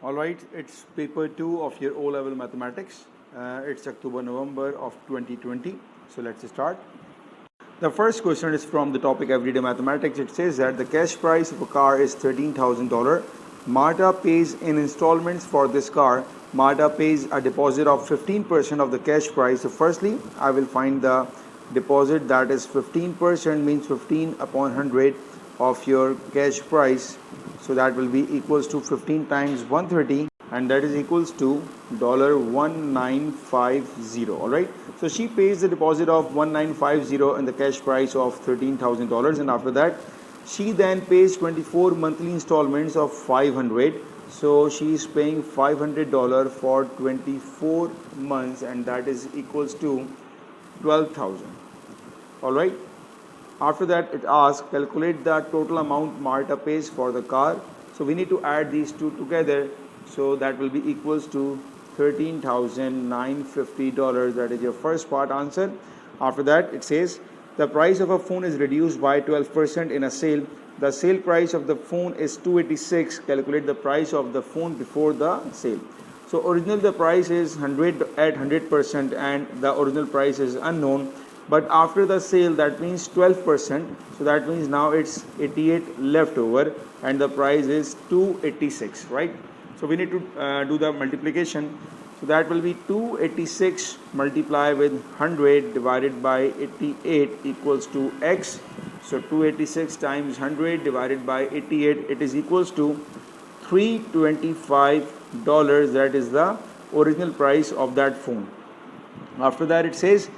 Alright, it's paper 2 of your O-level mathematics. It's October-November of 2020. So let's start. The first question is from the topic everyday mathematics. It says that the cash price of a car is $13,000. Marta pays in installments for this car. Marta pays a deposit of 15% of the cash price. So firstly, I will find the deposit, that is 15% means 15 upon 100 of your cash price. So that will be equals to 15 times 130, and that is equals to $1950. Alright, so she pays the deposit of 1950 and the cash price of $13,000, and after that she then pays 24 monthly installments of 500. So she is paying $500 for 24 months, and that is equals to 12,000. Alright, after that it asks calculate the total amount Marta pays for the car. So we need to add these two together. So that will be equals to $13,950. That is your first part answer. After that it says the price of a phone is reduced by 12% in a sale. The sale price of the phone is $286. Calculate the price of the phone before the sale. So original the price is 100 at 100% and the original price is unknown. But after the sale, that means 12%. So that means now it's 88 left over and the price is 286, right? So we need to do the multiplication. So that will be 286 multiplied with 100 divided by 88 equals to x. So 286 times 100 divided by 88, it is equals to $325. That is the original price of that phone. After that it says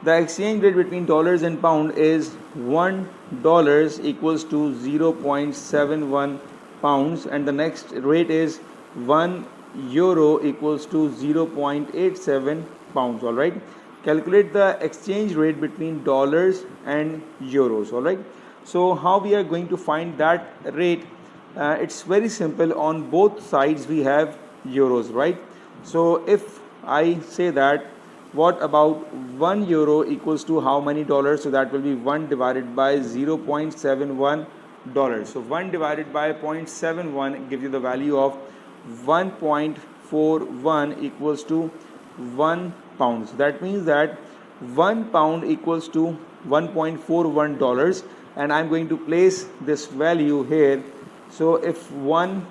the exchange rate between dollars and pound is $1 equals to 0.71 pounds, and the next rate is €1 equals to 0.87 pounds. Alright, calculate the exchange rate between dollars and euros. Alright, so how we are going to find that rate? It's very simple. On both sides we have euros, right? So if I say that what about €1 equals to how many dollars? So that will be 1 divided by 0.71 dollars. So 1 divided by 0.71 gives you the value of 1.41 equals to 1 pound. So that means that 1 pound equals to $1.41 dollars, and I'm going to place this value here. So if 1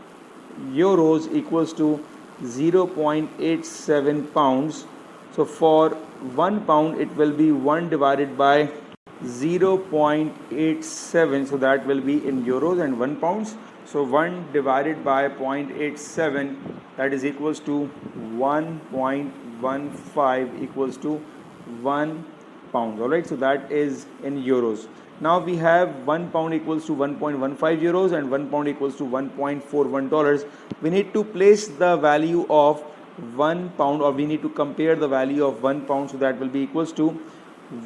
euros equals to 0.87 pounds, so for 1 pound it will be 1 divided by 0.87. So that will be in euros and 1 pounds. So 1 divided by 0.87, that is equals to 1.15 equals to 1 pound. Alright, so that is in euros. Now we have 1 pound equals to 1.15 euros and 1 pound equals to $1.41 dollars. We need to place the value of 1 pound, or we need to compare the value of 1 pound. So that will be equals to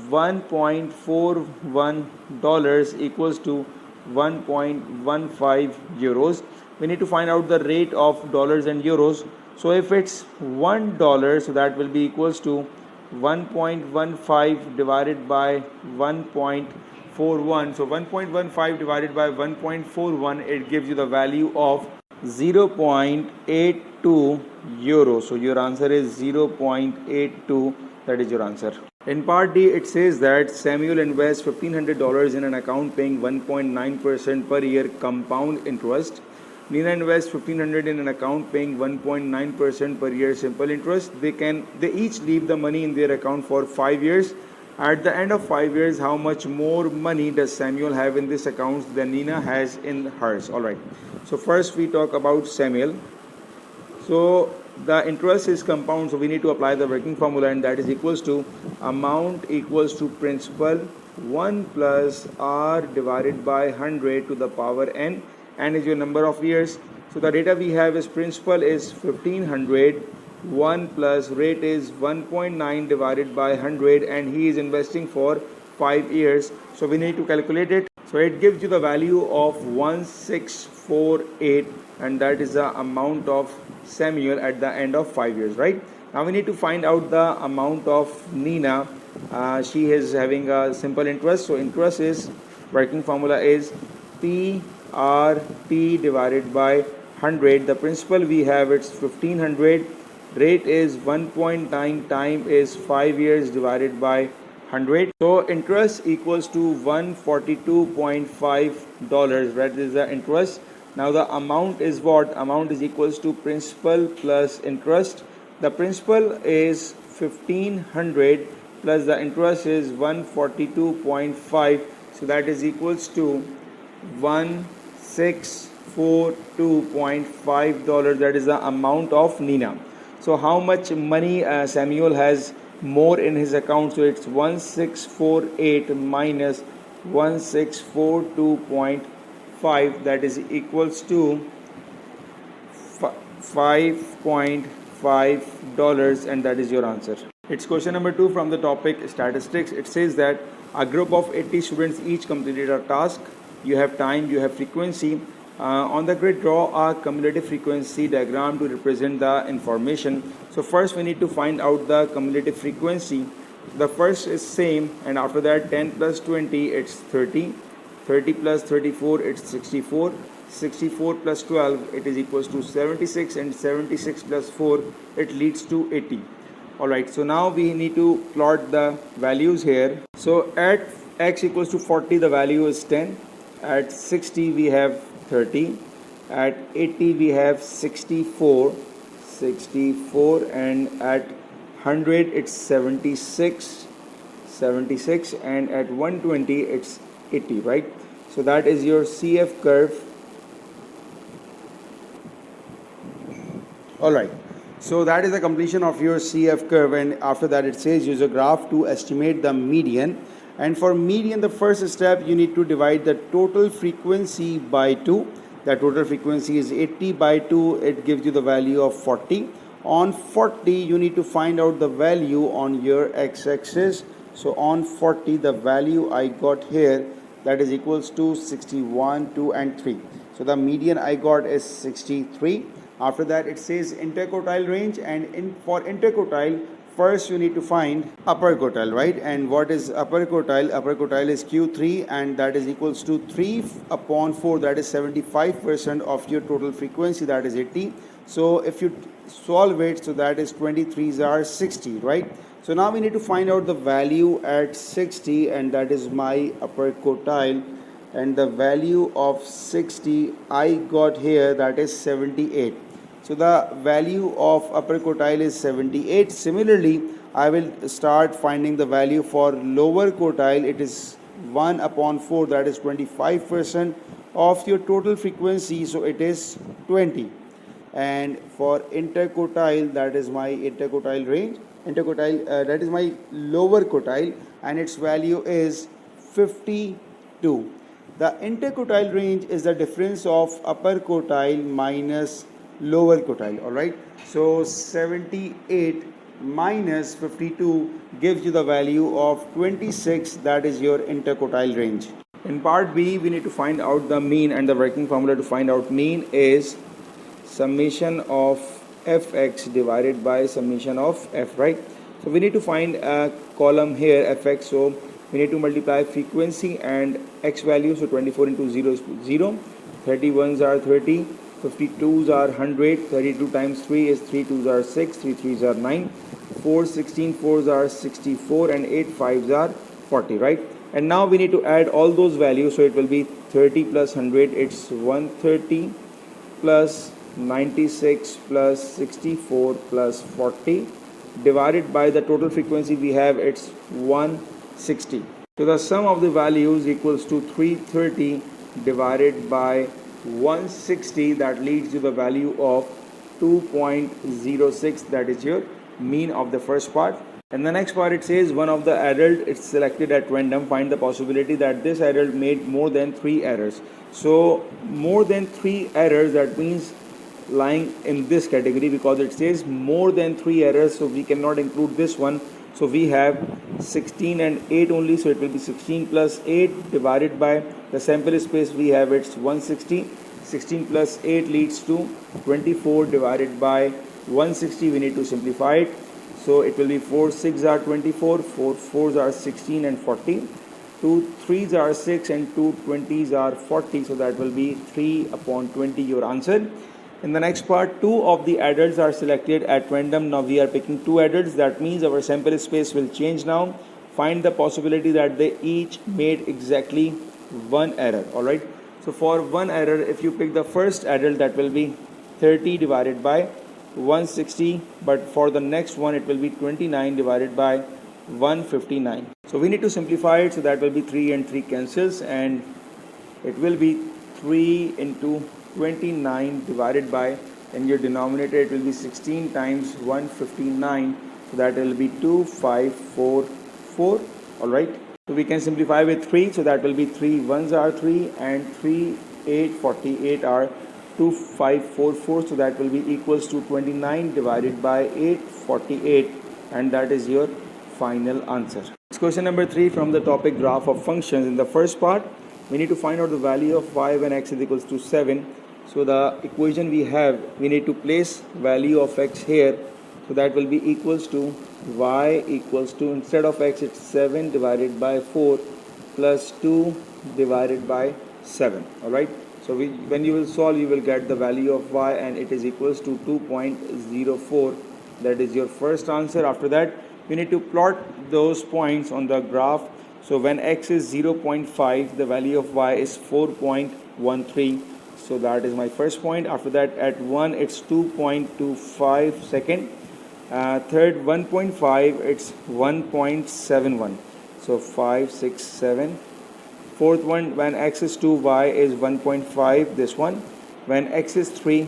1.41 dollars equals to 1.15 euros. We need to find out the rate of dollars and euros. So if it's $1, so that will be equals to 1.15 divided by 1.41. So 1.15 divided by 1.41, it gives you the value of 0.82 euro. So your answer is 0.82. That is your answer. In part D, it says that Samuel invests $1,500 in an account paying 1.9% per year compound interest. Nina invests $1,500 in an account paying 1.9% per year simple interest. They each leave the money in their account for 5 years. At the end of 5 years, how much more money does Samuel have in this account than Nina has in hers? Alright, so first we talk about Samuel. So the interest is compound, so we need to apply the working formula, and that is equals to amount equals to principal 1 plus r divided by 100 to the power n. N is your number of years. So the data we have is principal is 1500, 1 plus rate is 1.9 divided by 100, and he is investing for 5 years. So we need to calculate it. So it gives you the value of 1648, and that is the amount of Samuel at the end of 5 years, right? Now we need to find out the amount of Nina. She is having a simple interest. So interest is, working formula is PRT divided by 100. The principal we have it's 1500. Rate is 1.9 time is 5 years divided by 100. So interest equals to $142.5. That is the interest. Now the amount is what? Amount is equals to principal plus interest. The principal is 1500 plus the interest is 142.5. So that is equals to $1642.5. That is the amount of Nina. So how much money Samuel has more in his account? So it's 1648 minus 1642.5. That is equals to $5.5, and that is your answer. It's question number 2 from the topic statistics. It says that a group of 80 students each completed a task. You have time, you have frequency. On the grid, draw a cumulative frequency diagram to represent the information. So first we need to find out the cumulative frequency. The first is same, and after that 10 plus 20 it's 30. 30 plus 34 it's 64. 64 plus 12 it is equals to 76, and 76 plus 4 it leads to 80. Alright, so now we need to plot the values here. So at x equals to 40 the value is 10. At 60 we have 30. At 80 we have 64, and at 100 it's 76, and at 120 it's 80, right? So that is your CF curve. Alright, so that is the completion of your CF curve, and after that it says use a graph to estimate the median. And for median, the first step you need to divide the total frequency by 2. The total frequency is 80 by 2, it gives you the value of 40. On 40 you need to find out the value on your x-axis. So on 40 the value I got here, that is equals to 61, 2 and 3. So the median I got is 63. After that it says interquartile range, and for interquartile first you need to find upper quartile, right? And what is upper quartile? Upper quartile is Q3, and that is equals to 3 upon 4, that is 75% of your total frequency, that is 80. So if you solve it, so that is 23s are 60, right? So now we need to find out the value at 60, and that is my upper quartile, and the value of 60 I got here, that is 78. So the value of upper quartile is 78. Similarly, I will start finding the value for lower quartile. It is 1 upon 4, that is 25% of your total frequency, so it is 20. And for interquartile, that is my interquartile range. That is my lower quartile, and its value is 52. The interquartile range is the difference of upper quartile minus lower quartile. Alright, so 78 minus 52 gives you the value of 26. That is your interquartile range. In part B we need to find out the mean, and the working formula to find out mean is summation of fx divided by summation of f, right? So we need to find a column here fx, so we need to multiply frequency and x value. So 24 into 0 is 0, 31s are 30, 52s are 100, 32 times 3 is 3 2s are 6, 3 3s are 9, 4 16 4s are 64, and 8 5s are 40, right? And now we need to add all those values, so it will be 30 plus 100, it's 130 plus 96 plus 64 plus 40 divided by the total frequency we have, it's 160. So the sum of the values equals to 330 divided by 160, that leads to the value of 2.06. that is your mean of the first part. And the next part it says one of the adult is selected at random. Find the possibility that this adult made more than 3 errors. So more than 3 errors, that means lying in this category, because it says more than 3 errors, so we cannot include this one. So we have 16 and 8 only, so it will be 16 plus 8 divided by the sample space we have, it's 160. 16 plus 8 leads to 24 divided by 160. We need to simplify it, so it will be 4 6 are 24, 4 4s are 16 and 40, 2 3s are 6, and 2 20s are 40. So that will be 3 upon 20 your answer. In the next part, two of the adults are selected at random. Now we are picking two adults. That means our sample space will change now. Find the possibility that they each made exactly one error. Alright. So for one error, if you pick the first adult, that will be 30 divided by 160. But for the next one, it will be 29 divided by 159. So we need to simplify it. So that will be 3 and 3 cancels, and it will be 3 into 29 divided by, in your denominator it will be 16 times 159, so that will be 2544. Alright, so we can simplify with 3, so that will be 3 ones are 3 and 3 848 are 2544, so that will be equals to 29 divided by 848, and that is your final answer. It's question number 3 from the topic graph of functions. In the first part, we need to find out the value of y when x is equals to 7. So the equation we have, we need to place value of x here. So that will be equals to y equals to, instead of x, it's 7 divided by 4 plus 2 divided by 7. Alright. So when you will solve, you will get the value of y, and it is equals to 2.04. That is your first answer. After that, we need to plot those points on the graph. So when x is 0.5, the value of y is 4.13. So that is my first point. After that, at 1, it's 2.25 second. Third, 1.5, it's 1.71. So 5, 6, 7. Fourth one, when x is 2, y is 1.5. This one. When x is 3,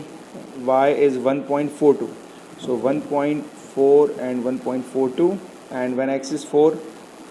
y is 1.42. So 1.4 and 1.42. And when x is 4,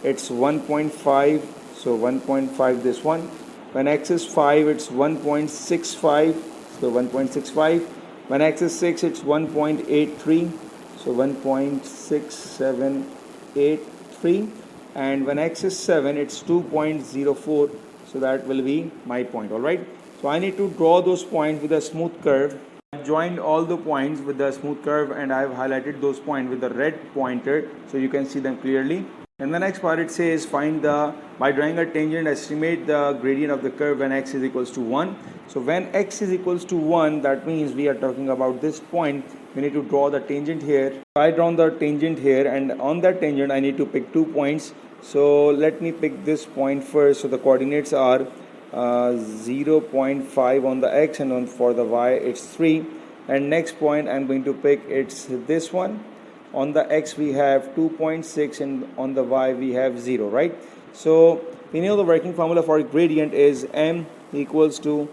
it's 1.5. So 1.5 this one. When x is 5, it's 1.65. So 1.65. When x is 6, it's 1.83. So 1.6783. And when x is 7, it's 2.04. So that will be my point. Alright. So I need to draw those points with a smooth curve. I've joined all the points with the smooth curve, and I've highlighted those points with the red pointer so you can see them clearly. In the next part, it says by drawing a tangent, estimate the gradient of the curve when x is equals to 1. So when x is equals to 1, that means we are talking about this point. We need to draw the tangent here. I drawn the tangent here, and on that tangent I need to pick 2 points. So let me pick this point first. So the coordinates are 0.5 on the x, and for the y it's 3. And next point I'm going to pick, it's this one. On the x we have 2.6, and on the y we have 0, right? So we know the working formula for gradient is m equals to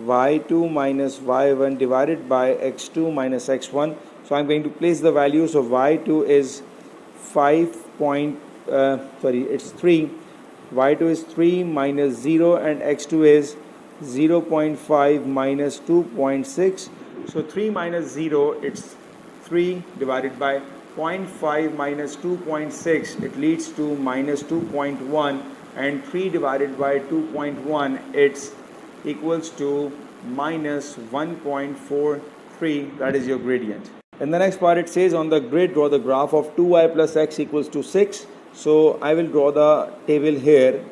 y2 minus y1 divided by x2 minus x1. So I'm going to place the values of y2 is 3. y2 is 3 minus 0, and x2 is 0.5 minus 2.6. So 3 minus 0, it's 3 divided by 0.5 minus 2.6, it leads to minus 2.1, and 3 divided by 2.1, it's equals to minus 1.43. That is your gradient. In the next part, it says on the grid, draw the graph of 2y plus x equals to 6. So I will draw the table here,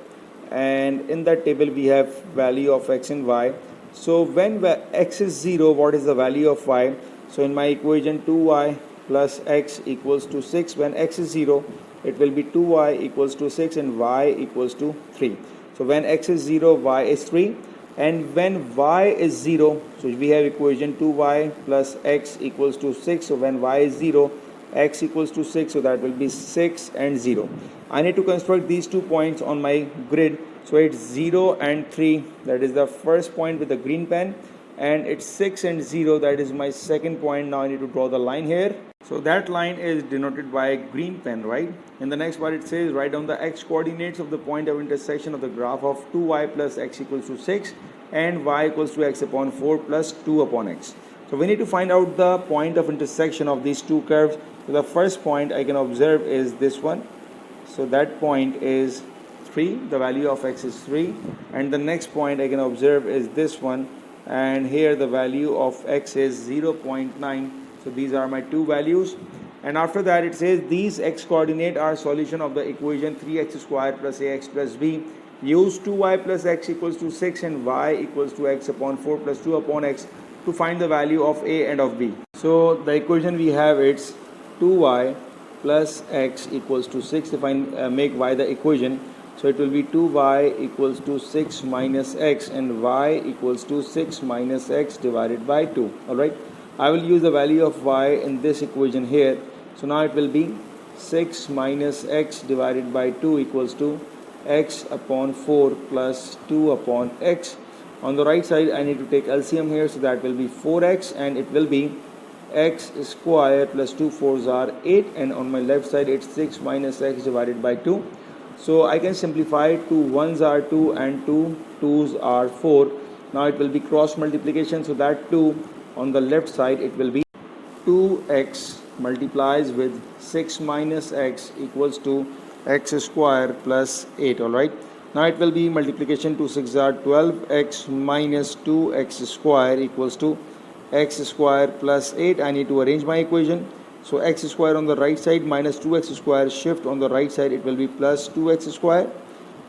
and in that table we have value of x and y. So when x is 0, what is the value of y? So in my equation, 2y plus x equals to 6. When x is 0, it will be 2y equals to 6 and y equals to 3. So when x is 0, y is 3. And when y is 0, so we have equation 2y plus x equals to 6. So when y is 0, x equals to 6. So that will be 6 and 0. I need to construct these 2 points on my grid. So it's 0 and 3. That is the first point with the green pen. And it's 6 and 0. That is my second point. Now I need to draw the line here. So that line is denoted by a green pen, right? In the next part, it says write down the x coordinates of the point of intersection of the graph of 2y plus x equals to 6 and y equals to x upon 4 plus 2 upon x. So we need to find out the point of intersection of these two curves. So the first point I can observe is this one. So that point is 3. The value of x is 3. And the next point I can observe is this one. And here the value of x is 0.9. So these are my 2 values. And after that, it says these x coordinate are solution of the equation 3x squared plus ax plus b. Use 2y plus x equals to 6 and y equals to x upon 4 plus 2 upon x to find the value of A and of B. So the equation we have, it's 2y plus x equals to 6. If I make y the equation, so it will be 2y equals to 6 minus x, and y equals to 6 minus x divided by 2. Alright, I will use the value of y in this equation here. So now it will be 6 minus x divided by 2 equals to x upon 4 plus 2 upon x. On the right side I need to take LCM here, so that will be 4x, and it will be x square plus 2 4s are 8, and on my left side it's 6 minus x divided by 2. So I can simplify, 2 1s are 2 and 2 2s are 4. Now it will be cross multiplication, so that 2 on the left side it will be 2x multiplies with 6 minus x equals to x square plus 8. Alright, now it will be multiplication, 2 6 are 12, x minus 2x square equals to x square plus 8. I need to arrange my equation. So x square on the right side minus 2x square, shift on the right side, it will be plus 2x square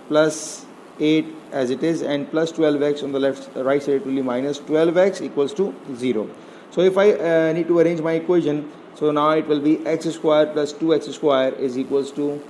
plus 8 as it is, and plus 12x on the right side, it will be minus 12x equals to 0. So if I need to arrange my equation, so now it will be x square plus 2x square is equals to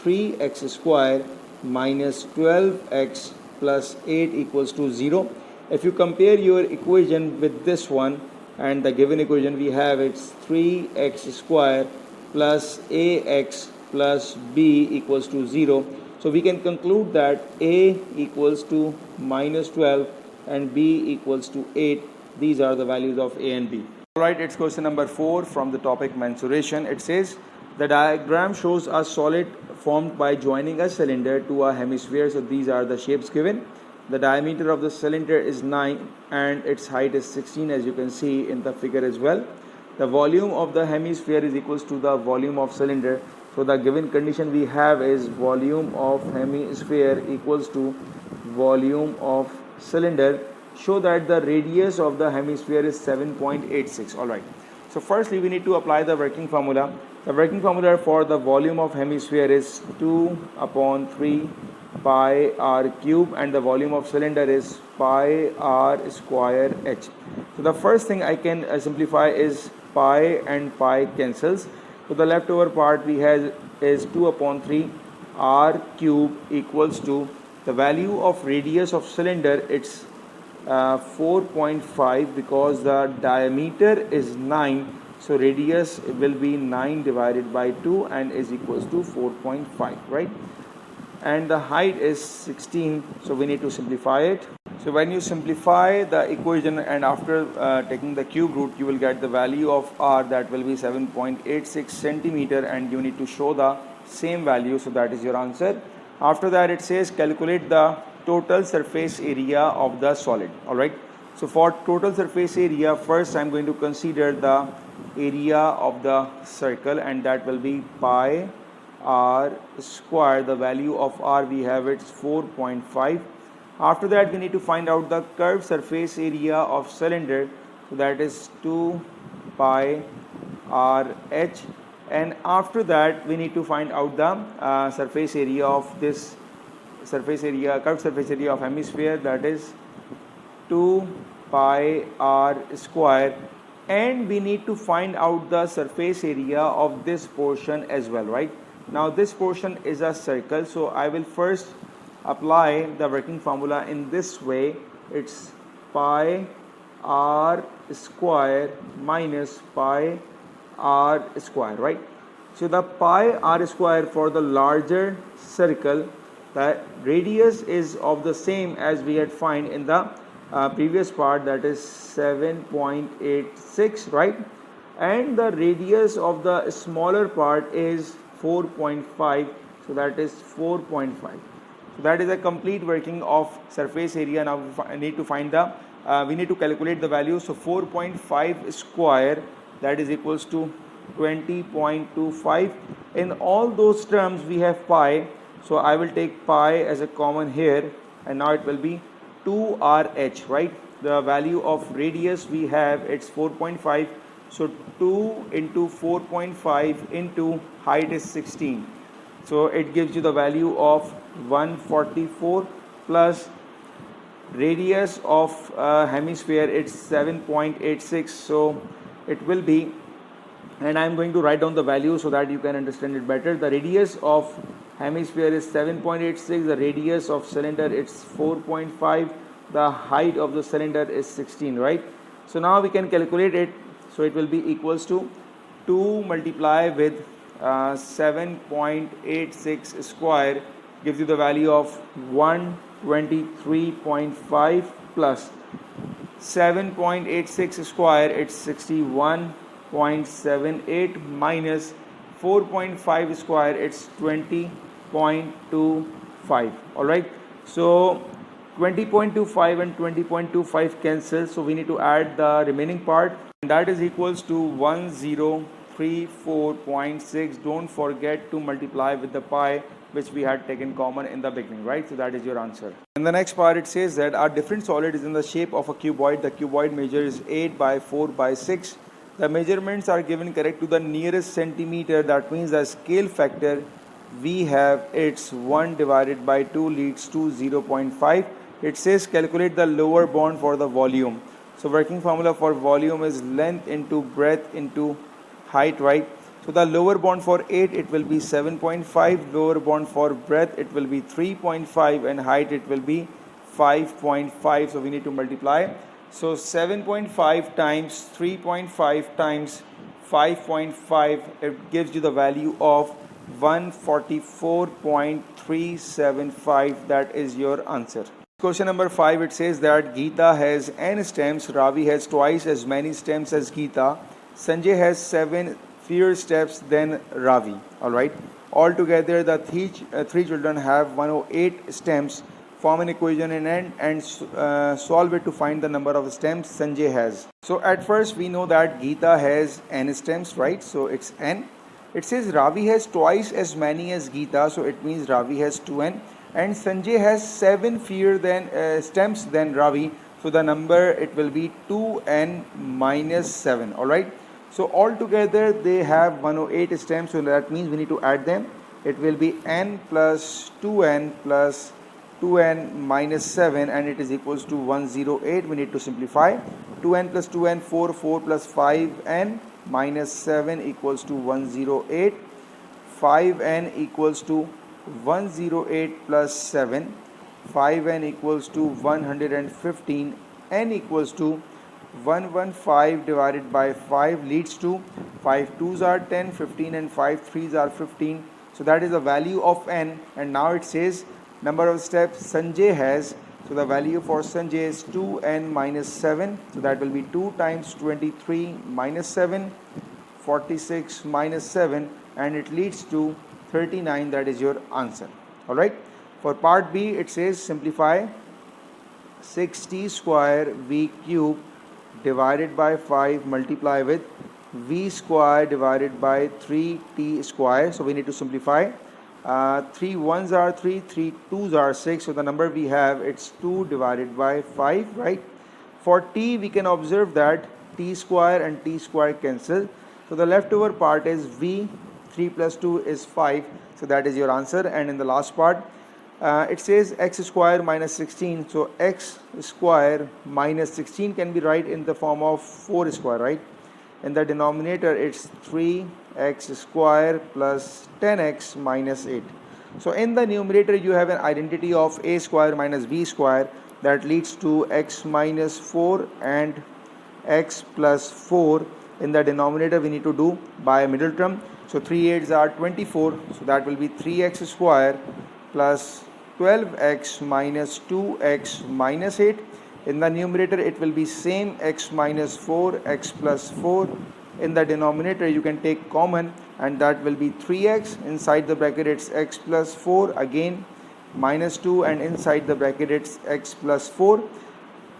3x square minus 12x plus 8 equals to 0. If you compare your equation with this one and the given equation we have, it's 3x square plus ax plus b equals to 0. So we can conclude that a equals to minus 12 and b equals to 8. These are the values of a and b. Alright, it's question number 4 from the topic mensuration. It says the diagram shows a solid formed by joining a cylinder to a hemisphere. So these are the shapes given. The diameter of the cylinder is 9 and its height is 16, as you can see in the figure as well. The volume of the hemisphere is equals to the volume of cylinder. So the given condition we have is volume of hemisphere equals to volume of cylinder. Show that the radius of the hemisphere is 7.86. Alright, so firstly we need to apply the working formula. The working formula for the volume of hemisphere is 2 upon 3 pi r cube, and the volume of cylinder is pi r square h. So the first thing I can simplify is pi and pi cancels. So the leftover part we have is 2 upon 3 r cube equals to the value of radius of cylinder, it's 4.5 because the diameter is 9. So radius will be 9 divided by 2 and is equals to 4.5, right? And the height is 16, so we need to simplify it. So when you simplify the equation and after taking the cube root, you will get the value of r, that will be 7.86 centimeter, and you need to show the same value, so that is your answer. After that it says calculate the total surface area of the solid. Alright, so for total surface area, first I am going to consider the area of the circle, and that will be pi r square. The value of r we have, it's 4.5. After that we need to find out the curved surface area of cylinder, so that is 2 pi r h, and after that we need to find out the surface area of this curved surface area of hemisphere, that is 2 pi r square, and we need to find out the surface area of this portion as well, right? Now this portion is a circle, so I will first apply the working formula in this way. It's pi r square minus pi r square, right? So the pi r square for the larger circle, the radius is of the same as we had find in the previous part, that is 7.86, right? And the radius of the smaller part is 4.5, so that is 4.5. So that is a complete working of surface area. Now I need to find the we need to calculate the value. So 4.5 square, that is equals to 20.25. In all those terms we have pi, so I will take pi as a common here, and now it will be 2rh, right? The value of radius we have, it's 4.5, so 2 into 4.5 into height is 16, so it gives you the value of 144 plus Radius of hemisphere, it's 7.86, so it will be, and I'm going to write down the value so that you can understand it better. The radius of hemisphere is 7.86, the radius of cylinder it's 4.5, the height of the cylinder is 16, right? So now we can calculate it. So it will be equals to 2 multiply with 7.86 square gives you the value of 123.5 plus 7.86 square, it's 61.78 minus 4.5 square, it's 20.25. Alright, so 20.25 and 20.25 cancel, so we need to add the remaining part, and that is equals to 1034.6. Don't forget to multiply with the pi which we had taken common in the beginning, right? So that is your answer. In the next part, it says that our different solid is in the shape of a cuboid. The cuboid measure is 8 by 4 by 6. The measurements are given correct to the nearest centimeter. That means the scale factor we have, it's 1 divided by 2 leads to 0.5. It says calculate the lower bound for the volume. So working formula for volume is length into breadth into height, right? So the lower bound for 8 it will be 7.5, lower bound for breadth it will be 3.5, and height it will be 5.5. So we need to multiply. So 7.5 times 3.5 times 5.5, it gives you the value of 144.375. That is your answer. Question number 5, it says that Geeta has n stems, Ravi has twice as many stems as Geeta, Sanjay has 7 fewer steps than Ravi. Alright, altogether the three children have 108 stems. Form an equation in n and solve it to find the number of stems Sanjay has. So at first we know that Geeta has n stems, right? So it's n. It says Ravi has twice as many as Geeta, so it means Ravi has 2n, and Sanjay has 7 fewer than stems than Ravi, so the number it will be 2n minus 7. Alright, so altogether they have 108 stems, so that means we need to add them. It will be n plus 2n plus 2n minus 7, and it is equals to 108. We need to simplify. 2n plus 2n 4, 4 plus 5n minus 7 equals to 108. 5n equals to 108 plus 7, 5n equals to 115, n equals to 115 divided by 5 leads to 5 2s are 10, 15, and 5 3s are 15. So that is the value of n, and now it says number of steps Sanjay has. So the value for Sanjay is 2n minus 7, so that will be 2 times 23 minus 7, 46 minus 7, and it leads to 39. That is your answer. Alright, for part B it says simplify 6t square v cube divided by 5 multiply with v square divided by 3t square. So we need to simplify. 3 1s are 3, 3 2s are 6, so the number we have it's 2 divided by 5, right? For t we can observe that t square and t square cancel, so the leftover part is v. 3 plus 2 is 5, so that is your answer. And in the last part it says x square minus 16, so x square minus 16 can be write in the form of 4 square, right? In the denominator it's 3x square plus 10x minus 8. So in the numerator you have an identity of a square minus b square, that leads to x minus 4 and x plus 4. In the denominator we need to do by middle term. So 3 8s are 24, so that will be 3x square plus 12x minus 2x minus 8. In the numerator it will be same, x minus 4, x plus 4. In the denominator you can take common, and that will be 3x. Inside the bracket it's x plus 4, again minus 2, and inside the bracket it's x plus 4.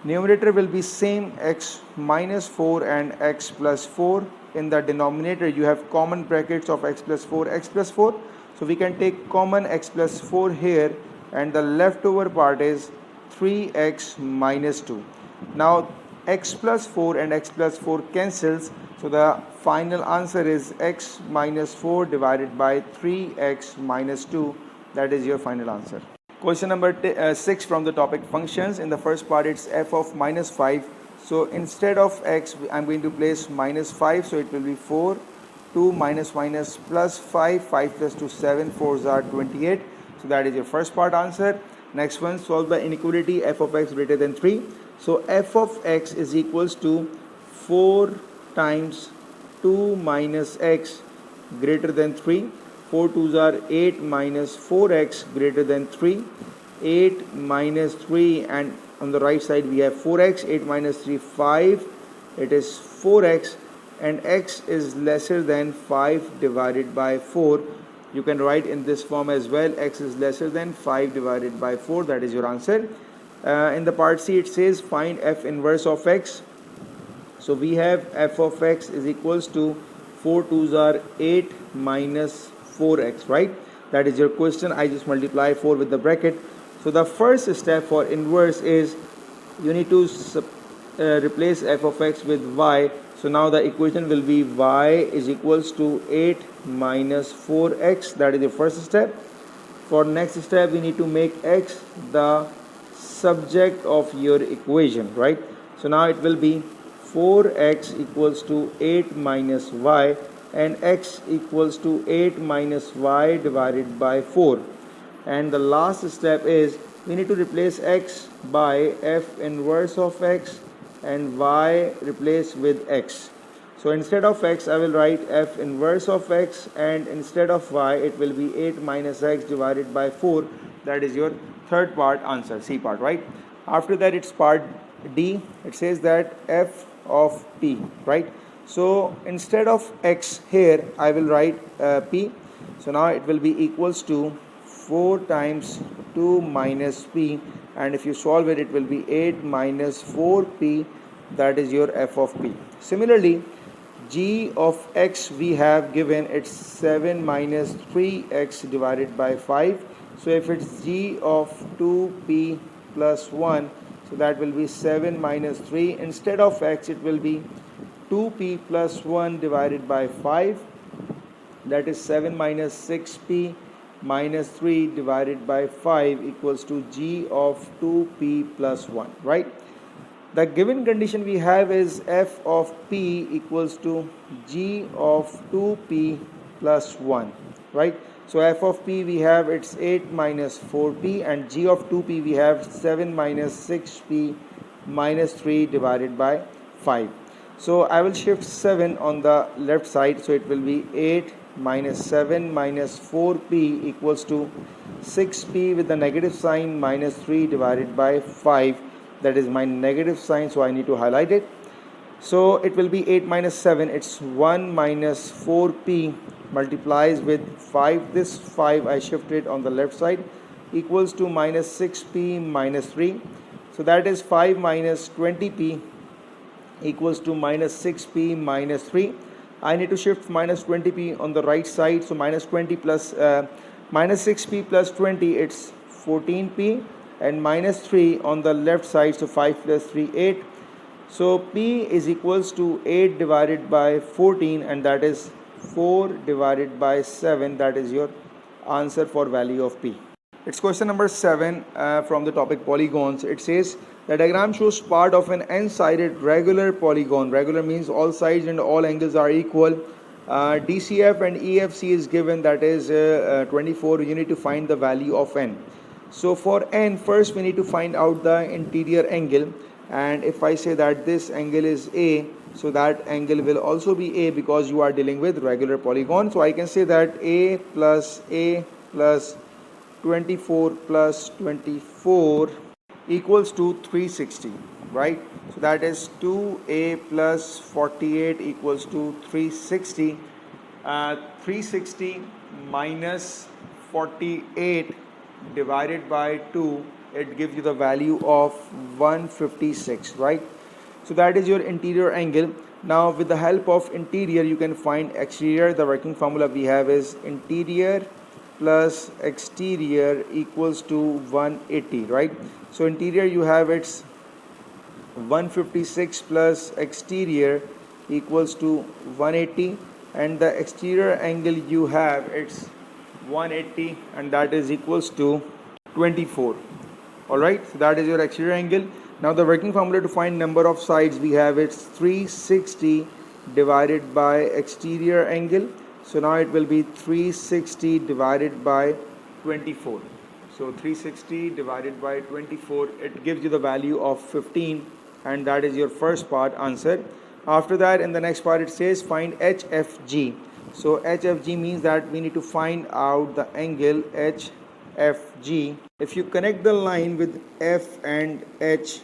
Numerator will be same, x minus 4 and x plus 4. In the denominator you have common brackets of x plus 4, x plus 4. So we can take common x plus 4 here, and the leftover part is 3x minus 2. Now x plus 4 and x plus 4 cancels, so the final answer is x minus 4 divided by 3x minus 2. That is your final answer. Question number 6 from the topic functions. In the first part, it's f of minus 5. So instead of x, I'm going to place minus 5. So it will be 4, 2 minus minus plus 5, 5 plus 2, 7, 4s are 28. So that is your first part answer. Next one, solve the inequality f of x greater than 3. So f of x is equals to 4 times 2 minus x greater than 3. 4 2s are 8 minus 4x greater than 3. 8 minus 3, and on the right side we have 4x. 8 minus 3, 5. It is 4x, and x is lesser than 5 divided by 4. You can write in this form as well. X is lesser than 5 divided by 4. That is your answer. In the part C, it says find f inverse of x. So we have f of x is equals to 4 2s are 8 minus 4x, right? That is your question. I just multiply 4 with the bracket. So the first step for inverse is you need to replace f of x with y. So now the equation will be y is equals to 8 minus 4x. That is the first step. For next step, we need to make x the subject of your equation, right? So now it will be 4x equals to 8 minus y, and x equals to 8 minus y divided by 4. And the last step is we need to replace x by f inverse of x and y replace with x. So instead of x, I will write f inverse of x, and instead of y, it will be 8 minus x divided by 4. That is your third part answer, C part, right? After that, it's part D. It says that f of p, right? So instead of x here, I will write p. So now it will be equals to 4 times 2 minus p, and if you solve it, it will be 8 minus 4p. That is your f of p. Similarly, g of x we have given it's 7 minus 3x divided by 5. So if it's g of 2p plus 1, so that will be 7 minus 3. Instead of x, it will be 2p plus 1 divided by 5. That is 7 minus 6p minus 3 divided by 5 equals to g of 2p plus 1, right? The given condition we have is f of p equals to g of 2p plus 1, right? So f of p we have it's 8 minus 4p, and g of 2p we have 7 minus 6p minus 3 divided by 5. So I will shift 7 on the left side, so it will be 8 minus 7 minus 4p equals to 6p with the negative sign minus 3 divided by 5. That is my negative sign, so I need to highlight it. So it will be 8 minus 7, it's 1 minus 4p multiplies with 5. This 5 I shifted on the left side equals to minus 6p minus 3. So that is 5 minus 20p equals to minus 6p minus 3. I need to shift minus 20p on the right side. So minus 20 plus minus 6p plus 20, it's 14p, and minus 3 on the left side. So 5 plus 3, 8. So p is equals to 8 divided by 14, and that is 4 divided by 7. That is your answer for value of p. It's question number 7 from the topic polygons. It says the diagram shows part of an n-sided regular polygon. Regular means all sides and all angles are equal. DCF and EFC is given, that is 24. You need to find the value of n. So for n, first we need to find out the interior angle. And if I say that this angle is A, so that angle will also be A because you are dealing with regular polygon. So I can say that A plus 24 plus 24 equals to 360, right? So that is 2A plus 48 equals to 360. 360 minus 48 divided by 2, it gives you the value of 156, right? So that is your interior angle. Now with the help of interior, you can find exterior. The working formula we have is interior plus exterior equals to 180, right? So interior you have it's 156 plus exterior equals to 180, and the exterior angle you have it's 180, and that is equals to 24. Alright, so that is your exterior angle. Now the working formula to find number of sides we have, it's 360 divided by exterior angle. So now it will be 360 divided by 24. So 360 divided by 24, it gives you the value of 15, and that is your first part answer. After that, in the next part it says find HFG. So HFG means that we need to find out the angle HFG. If you connect the line with F and H,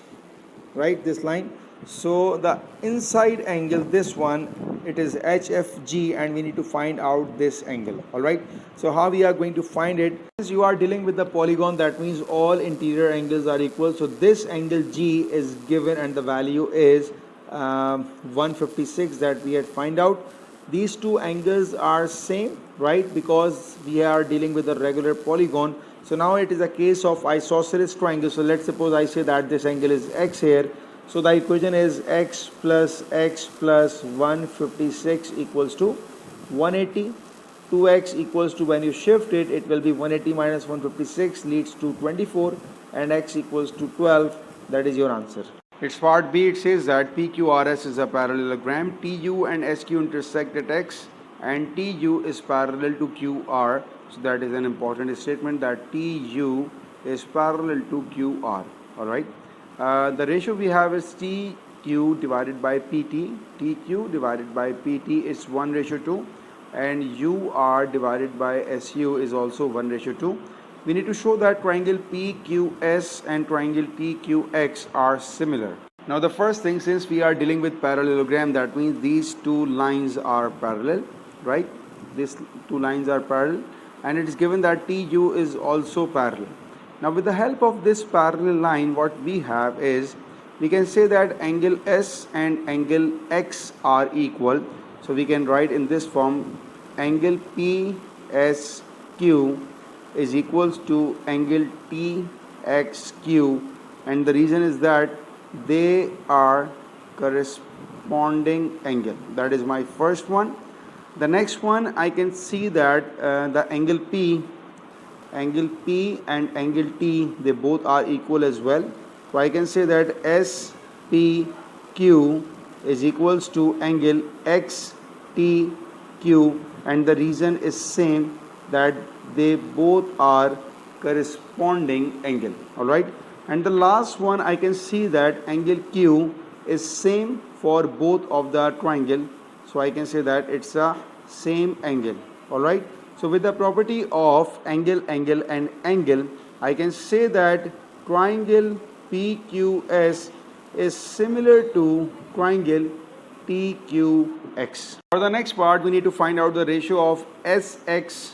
right, this line, so the inside angle, this one, it is HFG, and we need to find out this angle. Alright, so how we are going to find it is, you are dealing with the polygon, that means all interior angles are equal. So this angle G is given and the value is 156 that we had find out. These two angles are same, right, because we are dealing with a regular polygon. So now it is a case of isosceles triangle. So let's suppose I say that this angle is x here. So the equation is x plus 156 equals to 180. 2x equals to, when you shift it, it will be 180 minus 156 leads to 24, and x equals to 12. That is your answer. It's part B. It says that PQRS is a parallelogram. TU and SQ intersect at X, and TU is parallel to QR. So that is an important statement, that TU is parallel to QR. Alright. The ratio we have is TQ divided by PT. TQ divided by PT is 1:2, and UR divided by SU is also 1:2. We need to show that triangle PQS and triangle PQX are similar. Now the first thing, since we are dealing with parallelogram, that means these two lines are parallel, right? These two lines are parallel, and it is given that TU is also parallel. Now with the help of this parallel line, what we have is, we can say that angle S and angle X are equal. So we can write in this form, angle PSQ is equals to angle TXQ, and the reason is that they are corresponding angle. That is my first one. The next one, I can see that the angle P and angle T, they both are equal as well. So I can say that SPQ is equals to angle XTQ, and the reason is same, that they both are corresponding angle. Alright, and the last one, I can see that angle Q is same for both of the triangle. So I can say that it's a same angle. Alright, so with the property of angle, and angle, I can say that triangle PQS is similar to triangle TQX. For the next part, we need to find out the ratio of SX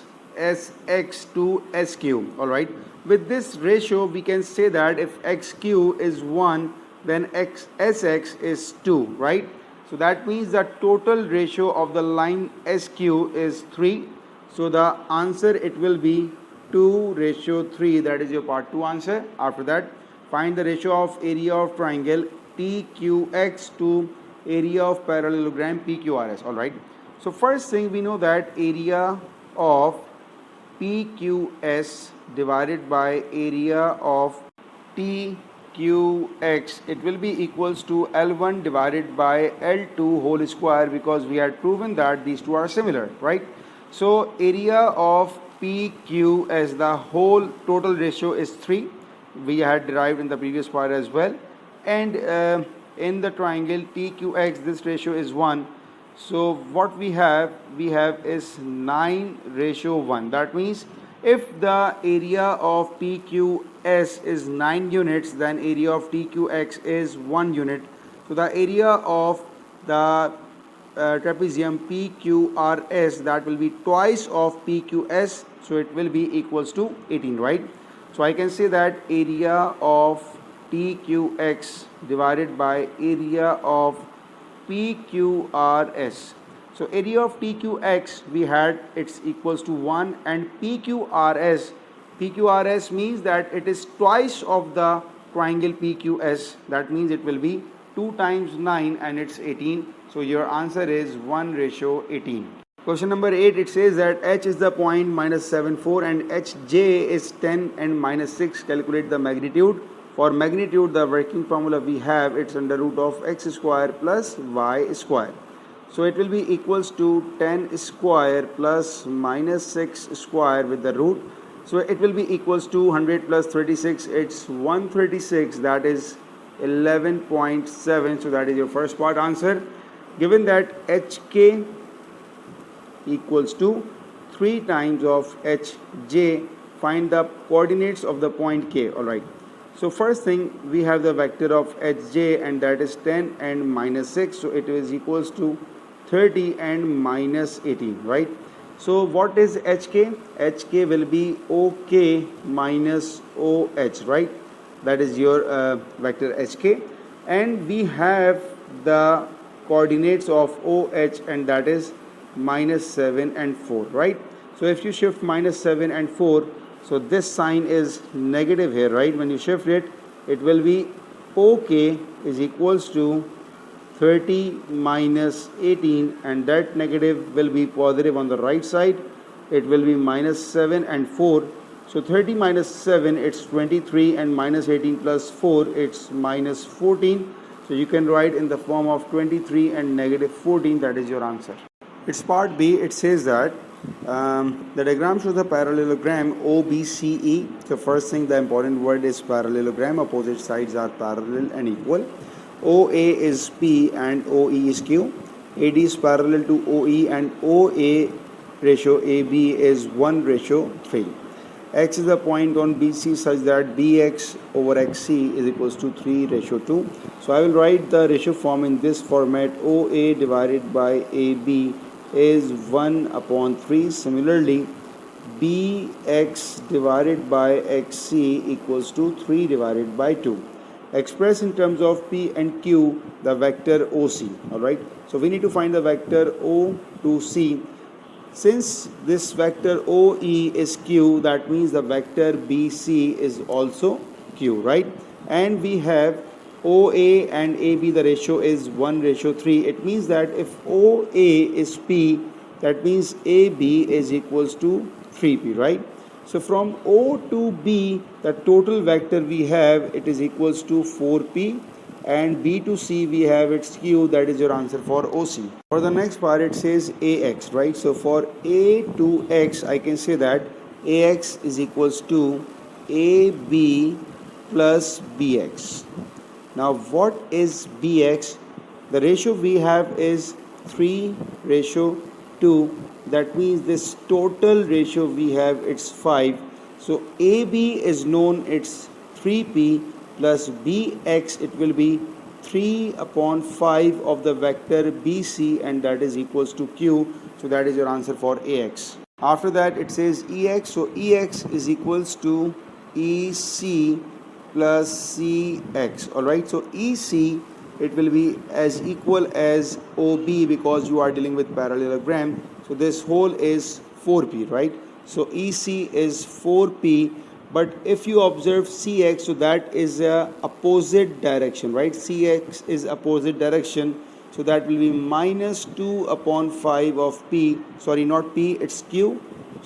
to SQ. Alright, with this ratio we can say that if XQ is 1, then SX is 2, right? So that means the total ratio of the line SQ is 3. So the answer, it will be 2:3. That is your part 2 answer. After that, find the ratio of area of triangle TQX to area of parallelogram PQRS. Alright, so first thing, we know that area of PQS divided by area of TQX, it will be equals to L1 divided by L2 whole square, because we had proven that these two are similar, right? So area of PQS, the whole total ratio is 3. We had derived in the previous part as well, and in the triangle TQX, this ratio is 1. So what we have is 9:1. That means if the area of PQS is 9 units, then area of TQX is 1 unit. So the area of the trapezium PQRS, that will be twice of PQS, so it will be equals to 18, right? So I can say that area of TQX divided by area of PQRS. So area of TQX, we had it's equals to 1, and PQRS means that it is twice of the triangle PQS. That means it will be 2 times 9, and it's 18. So your answer is 1:18. Question number 8, it says that h is the point -74 and hj is 10 and -6. Calculate the magnitude. For magnitude, the working formula we have, it's under root of x square plus y square. So it will be equals to 10 square plus -6 square with the root. So it will be equals to 100 plus 36. It's 136, that is 11.7. So that is your first part answer. Given that hk equals to 3 times of hj, find the coordinates of the point k. Alright, so first thing, we have the vector of hj and that is 10 and -6, so it is equals to 30 and -18, right? So what is hk? Hk will be ok minus oh, right? That is your vector hk, and we have the coordinates of oh and that is -7 and 4, right? So if you shift -7 and 4, so this sign is negative here, right? When you shift it, it will be ok is equals to 30 minus 18, and that negative will be positive on the right side. It will be -7 and 4. So 30 minus 7, it's 23, and -18 plus 4, it's -14. So you can write in the form of 23 and -14. That is your answer. It's part B. It says that the diagram shows a parallelogram OBCE. So first thing, the important word is parallelogram. Opposite sides are parallel and equal. OA is P and OE is Q. AD is parallel to OE and OA ratio AB is 1:3. X is the point on BC such that BX over XC is equals to 3:2. So I will write the ratio form in this format. OA divided by AB is 1/3. Similarly, BX divided by XC equals to 3 divided by 2. Express in terms of P and Q the vector OC. Alright, so we need to find the vector O to C. Since this vector OE is Q, that means the vector BC is also Q, right? And we have OA and AB, the ratio is 1:3. It means that if OA is P, that means AB is equals to 3P, right? So from O to B, the total vector we have, it is equals to 4P, and B to C we have its Q. That is your answer for OC. For the next part, it says AX, right? So for A to X, I can say that AX is equals to AB plus BX. Now what is BX? The ratio we have is 3:2. That means this total ratio we have, it's 5. So AB is known, it's 3P plus BX, it will be 3/5 of the vector BC, and that is equals to Q. So that is your answer for AX. After that, it says EX. So EX is equals to EC plus CX. Alright, so EC, it will be as equal as OB because you are dealing with parallelogram. So this whole is 4P, right? So EC is 4P, but if you observe CX, so that is opposite direction, right? CX is opposite direction, so that will be -2/5 of P. Sorry, not P, it's Q.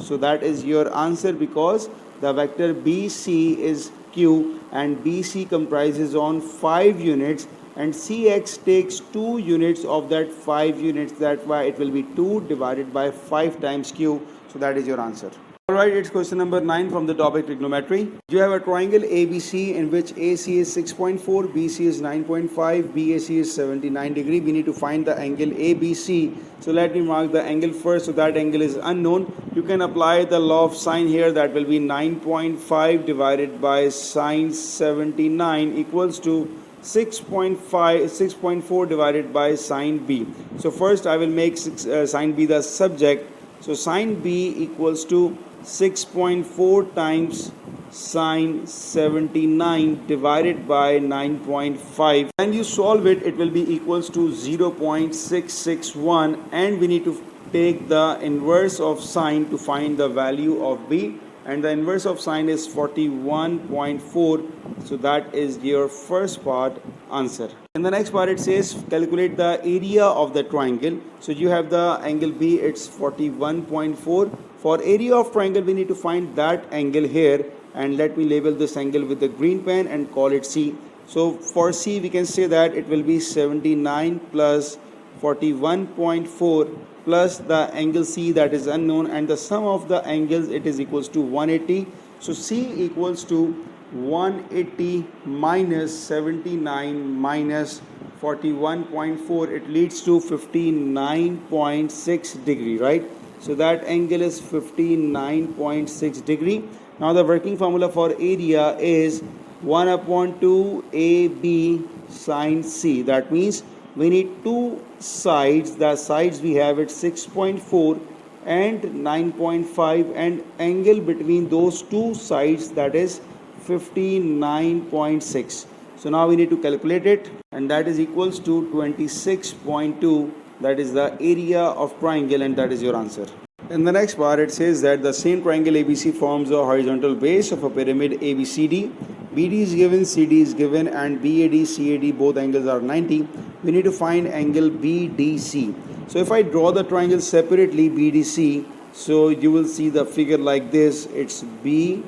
So that is your answer because the vector BC is Q and BC comprises on 5 units and CX takes 2 units of that 5 units. That's why it will be 2 divided by 5 times Q. So that is your answer. Alright, it's question number 9 from the topic trigonometry. You have a triangle ABC in which AC is 6.4, BC is 9.5, BAC is 79 degree. We need to find the angle ABC. So let me mark the angle first. So that angle is unknown. You can apply the law of sine here. That will be 9.5 divided by sine 79 equals to 6.4 divided by sine B. So first I will make sine B the subject. So sine B equals to 6.4 times sine 79 divided by 9.5. When you solve it, it will be equals to 0.661, and we need to take the inverse of sine to find the value of B. and the inverse of sine is 41.4. So that is your first part answer. In the next part it says calculate the area of the triangle. So you have the angle B, it's 41.4. For area of triangle we need to find that angle here, and let me label this angle with the green pen and call it C. So for C we can say that it will be 79 plus 41.4 plus the angle C that is unknown, and the sum of the angles it is equals to 180. So C equals to 180 minus 79 minus 41.4, it leads to 59.6 degree, right? So that angle is 59.6 degree. Now the working formula for area is 1 upon 2 AB sine C. That means we need two sides. The sides we have it 6.4 and 9.5, and angle between those two sides that is 59.6. So now we need to calculate it, and that is equals to 26.2. That is the area of triangle, and that is your answer. In the next part it says that the same triangle ABC forms a horizontal base of a pyramid ABCD. BD is given, CD is given, and BAD, CAD both angles are 90. We need to find angle BDC. So if I draw the triangle separately BDC, so you will see the figure like this. It's BDC.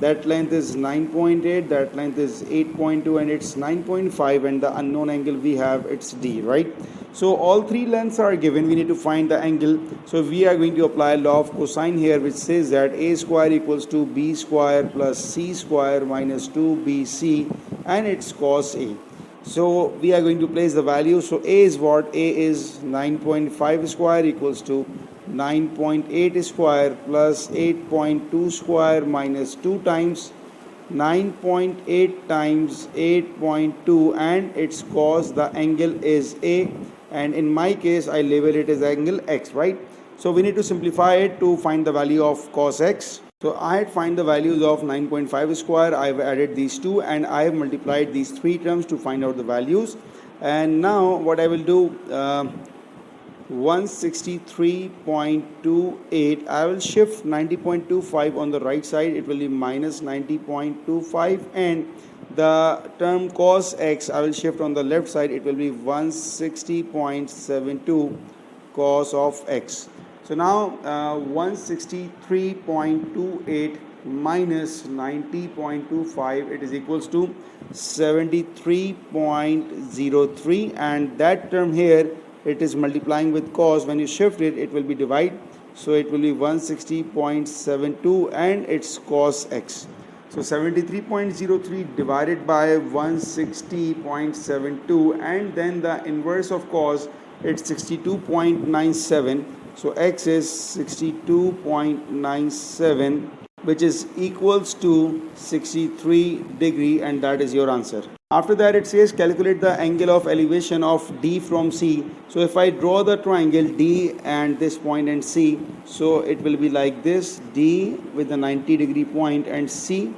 That length is 9.8, that length is 8.2, and it's 9.5, and the unknown angle we have it's D, right? So all three lengths are given. We need to find the angle. So we are going to apply law of cosine here, which says that a square equals to b square plus c square minus 2bc, and it's cos a. So we are going to place the value. So a is what? A is 9.5 square equals to 9.8 square plus 8.2 square minus 2 times 9.8 times 8.2, and its cos, the angle is A, and in my case I label it as angle X, right? So we need to simplify it to find the value of cos X. So I had find the values of 9.5 square, I have added these two, and I have multiplied these three terms to find out the values. And now what I will do, 163.28, I will shift 90.25 on the right side, it will be minus 90.25, and the term cos X I will shift on the left side, it will be 160.72 cos of X. So now 163.28 minus 90.25, it is equals to 73.03, and that term here it is multiplying with cos. When you shift it, it will be divide, so it will be 160.72 and it's cos X. So 73.03 divided by 160.72, and then the inverse of cos, it's 62.97. So X is 62.97, which is equals to 63 degree, and that is your answer. After that it says calculate the angle of elevation of D from C. So if I draw the triangle D and this point and C, so it will be like this, D with the 90 degree point and C.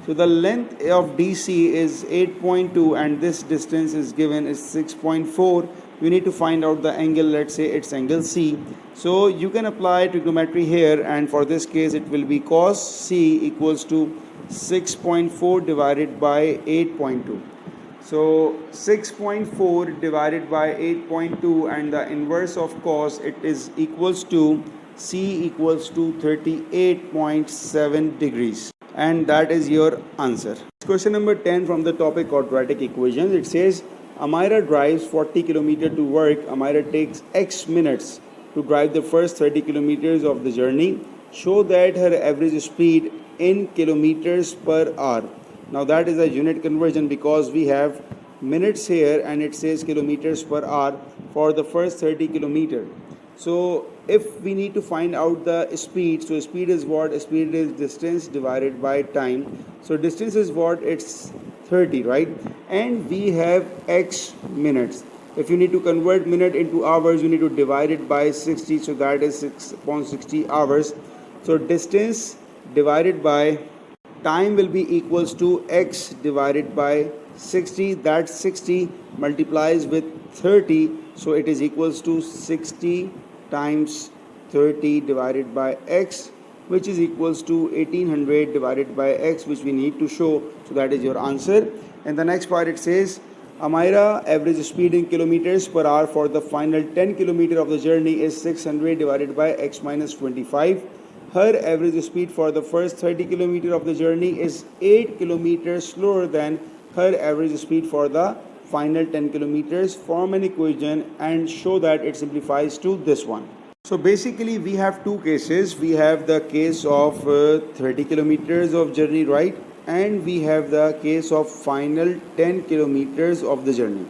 So the length of DC is 8.2 and this distance is given is 6.4. We need to find out the angle, let's say it's angle C. So you can apply trigonometry here, and for this case it will be cos C equals to 6.4 divided by 8.2. So 6.4 divided by 8.2, and the inverse of cos, it is equals to C equals to 38.7 degrees, and that is your answer. Question number 10 from the topic quadratic equations. It says Amira drives 40 km to work. Amira takes X minutes to drive the first 30 kilometers of the journey. Show that her average speed in kilometers per hour. Now that is a unit conversion because we have minutes here and it says kilometers per hour for the first 30 kilometer. So if we need to find out the speed, so speed is what? Speed is distance divided by time. So distance is what? It's 30, right? And we have X minutes. If you need to convert minute into hours, you need to divide it by 60. So that is 6 upon 60 hours. So distance divided by time will be equals to X divided by 60. That 60 multiplies with 30. So it is equals to 60 times 30 divided by x, which is equals to 1800 divided by x, which we need to show. So that is your answer. And the next part, it says Amira average speed in kilometers per hour for the final 10 kilometer of the journey is 600 divided by x minus 25. Her average speed for the first 30 kilometer of the journey is 8 kilometers slower than her average speed for the final 10 kilometers. Form an equation and show that it simplifies to this one. So basically we have two cases. We have the case of 30 kilometers of journey, right? And we have the case of final 10 kilometers of the journey.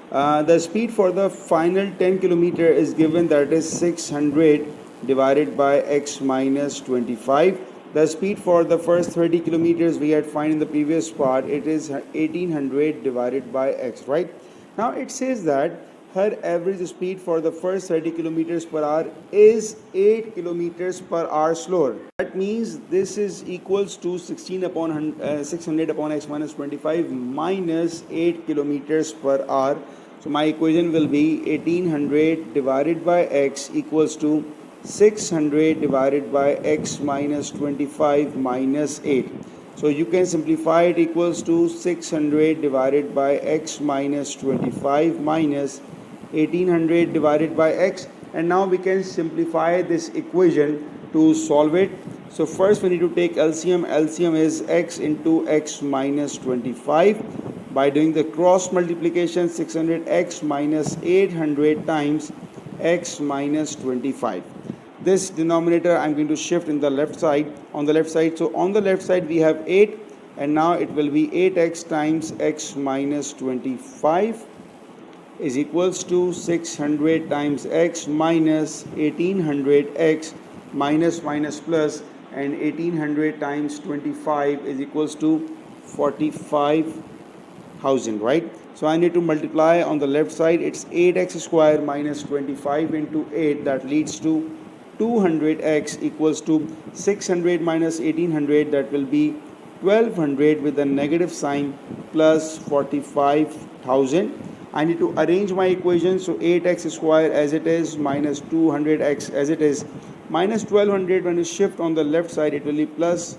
The speed for the final 10 kilometer is given, that is 600 divided by x minus 25. The speed for the first 30 kilometers we had find in the previous part, it is 1800 divided by x, right? Now it says that her average speed for the first 30 kilometers per hour is 8 kilometers per hour slower. That means this is equals to 600 upon x minus 25 minus 8 kilometers per hour. So my equation will be 1800 divided by x equals to 600 divided by x minus 25 minus 8. So you can simplify it equals to 600 divided by x minus 25 minus 1800 divided by x. And now we can simplify this equation to solve it. So first we need to take LCM. LCM is x into x minus 25. By doing the cross multiplication, 600x minus 800 times x minus 25. This denominator I'm going to shift in the left side, on the left side. So on the left side we have 8, and now it will be 8x times x minus 25 is equals to 600 times x minus 1800x minus plus, and 1800 times 25 is equals to 45,000, right? So I need to multiply on the left side. It's 8x square minus 25 into 8, that leads to 200x equals to 600 minus 1800, that will be 1200 with a negative sign plus 45,000. I need to arrange my equation. So 8x square as it is minus 200x as it is minus 1200. When you shift on the left side, it will be plus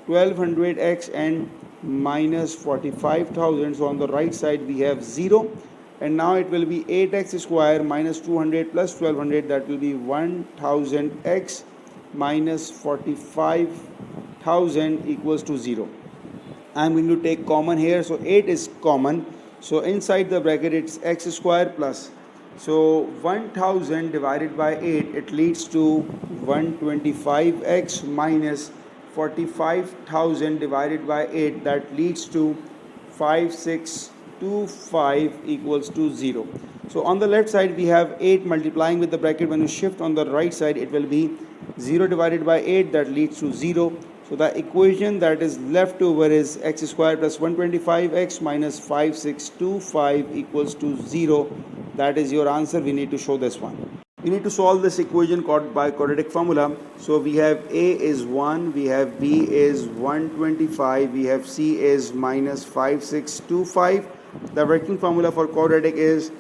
1200x and minus 45,000. So on the right side we have 0. And now it will be 8x square minus 200 plus 1200, that will be 1000x minus 45,000 equals to 0. I am going to take common here. So 8 is common. So inside the bracket it's x square plus. So 1000 divided by 8, it leads to 125x minus 45,000 divided by 8, that leads to 5625 equals to 0. So on the left side we have 8 multiplying with the bracket. When you shift on the right side, it will be 0 divided by 8, that leads to 0. So the equation that is left over is x square plus 125x minus 5625 equals to 0. That is your answer. We need to show this one. We need to solve this equation called by quadratic formula. So we have a is 1, we have b is 125, we have c is minus 5625. The working formula for quadratic is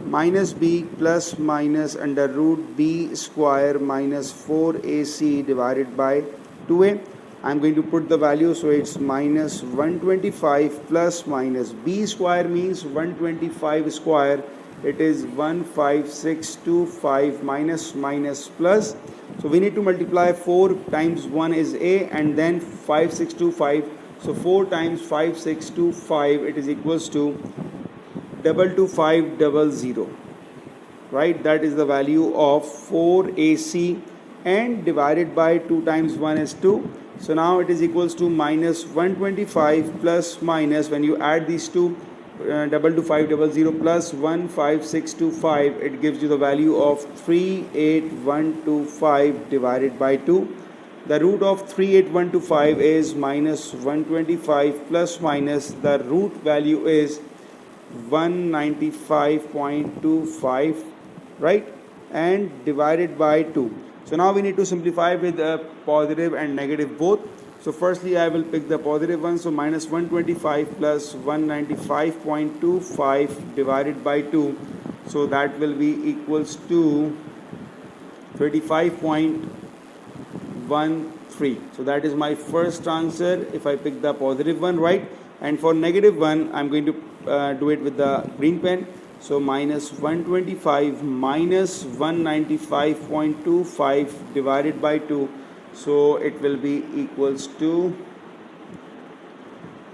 minus b plus minus under root b square minus 4ac divided by 2a. I'm going to put the value. So it's minus 125 plus minus b square means 125 square. It is 15625 minus plus. So we need to multiply 4 times 1 is a, and then 5625. So 4 times 5625, it is equals to 22500, right? That is the value of 4ac, and divided by 2 times 1 is 2. So now it is equals to minus 125 plus minus, when you add these two, 22500 plus 15625, it gives you the value of 38125 divided by 2. The root of 38125 is minus 125 plus minus, the root value is 195.25, right? And divided by 2. So now we need to simplify with positive and negative both. So firstly I will pick the positive one. So minus 125 plus 195.25 divided by 2. So that will be equals to 35.13. So that is my first answer if I pick the positive one, right? And for negative one, I'm going to do it with the green pen. So minus 125 minus 195.25 divided by 2. So it will be equals to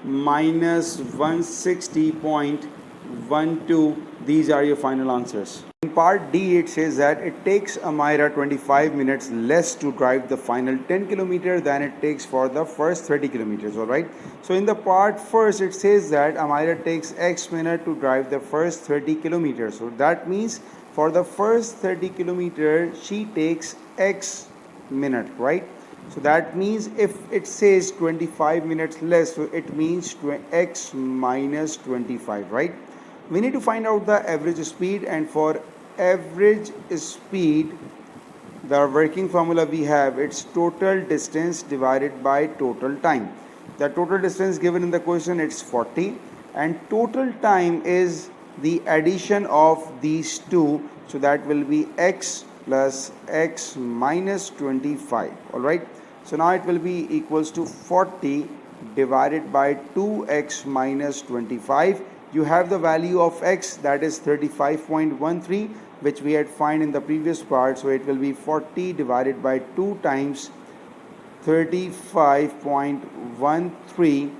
minus 160.12. These are your final answers. In part D, it says that it takes Amira 25 minutes less to drive the final 10 kilometers than it takes for the first 30 kilometers, alright? So in the part first, it says that Amira takes X minute to drive the first 30 kilometers. So that means for the first 30 kilometers, she takes X minute, right? So that means if it says 25 minutes less, so it means X minus 25, right? We need to find out the average speed, and for average speed, the working formula we have, it's total distance divided by total time. The total distance given in the question, it's 40, and total time is the addition of these two, so that will be X plus X minus 25, alright? So now it will be equals to 40 divided by 2x minus 25. You have the value of x, that is 35.13, which we had find in the previous part. So it will be 40 divided by 2 times 35.13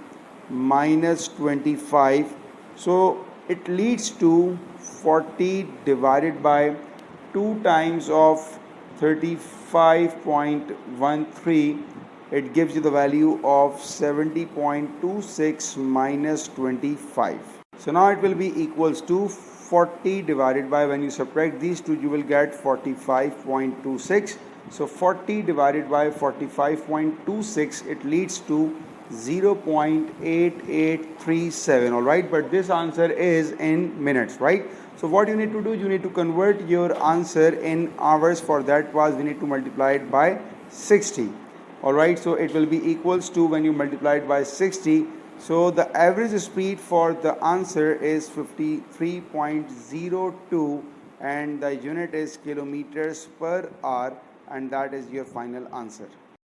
minus 25. So it leads to 40 divided by 2 times of 35.13. It gives you the value of 70.26 minus 25. So now it will be equals to 40 divided by, when you subtract these two, you will get 45.26. So 40 divided by 45.26, it leads to 0.8837, alright? But this answer is in minutes, right? So what you need to do, you need to convert your answer in hours. For that was we need to multiply it by 60. Alright, so it will be equals to, when you multiply it by 60, so the average speed for the answer is 53.02, and the unit is kilometers per hour, and that is your final answer.